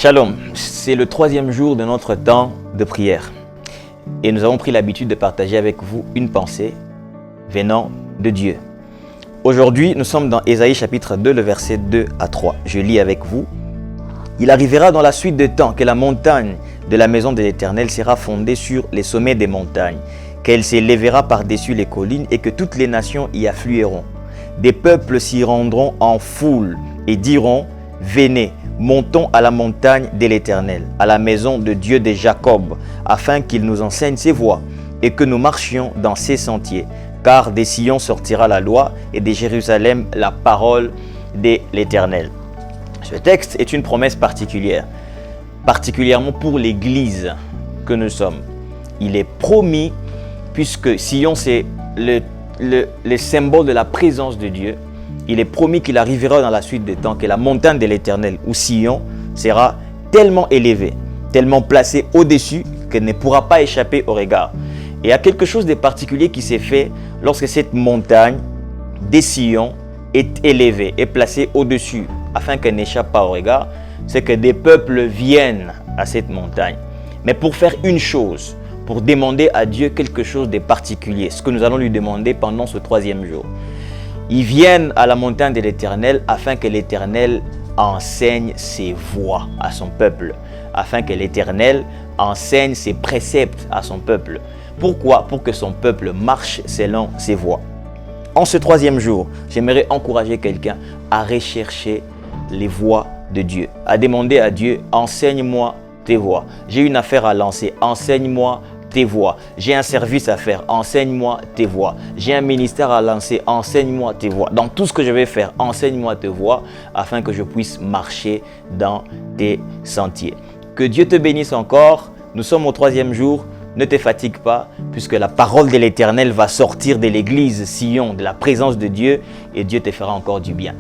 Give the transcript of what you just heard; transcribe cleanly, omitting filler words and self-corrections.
Shalom, c'est le 3e jour de notre temps de prière et nous avons pris l'habitude de partager avec vous une pensée venant de Dieu. Aujourd'hui, nous sommes dans Ésaïe chapitre 2, le verset 2 à 3. Je lis avec vous. Il arrivera dans la suite des temps que la montagne de la maison de l'Éternel sera fondée sur les sommets des montagnes, qu'elle s'élèvera par-dessus les collines et que toutes les nations y afflueront. Des peuples s'y rendront en foule et diront « Venez, montons à la montagne de l'Éternel, à la maison de Dieu de Jacob, afin qu'il nous enseigne ses voies et que nous marchions dans ses sentiers. Car des Sion sortira la loi et de Jérusalem la parole de l'Éternel. » Ce texte est une promesse particulière, particulièrement pour l'Église que nous sommes. Il est promis, puisque Sion c'est le symbole de la présence de Dieu. Il est promis qu'il arrivera dans la suite des temps que la montagne de l'Éternel, ou Sion, sera tellement élevée, tellement placée au-dessus qu'elle ne pourra pas échapper au regard. Et il y a quelque chose de particulier qui s'est fait lorsque cette montagne des Sion est élevée, est placée au-dessus, afin qu'elle n'échappe pas au regard, c'est que des peuples viennent à cette montagne. Mais pour faire une chose, pour demander à Dieu quelque chose de particulier, ce que nous allons lui demander pendant ce 3e jour. Ils viennent à la montagne de l'Éternel afin que l'Éternel enseigne ses voies à son peuple, afin que l'Éternel enseigne ses préceptes à son peuple. Pourquoi? Pour que son peuple marche selon ses voies. En ce 3e jour, j'aimerais encourager quelqu'un à rechercher les voies de Dieu, à demander à Dieu, enseigne-moi tes voies. J'ai une affaire à lancer, enseigne-moi tes voies. J'ai un service à faire, enseigne-moi tes voies. J'ai un ministère à lancer, enseigne-moi tes voies. Dans tout ce que je vais faire, enseigne-moi tes voies afin que je puisse marcher dans tes sentiers. Que Dieu te bénisse encore. Nous sommes au 3e jour. Ne te fatigue pas, puisque la parole de l'Éternel va sortir de l'église Sion, de la présence de Dieu, et Dieu te fera encore du bien.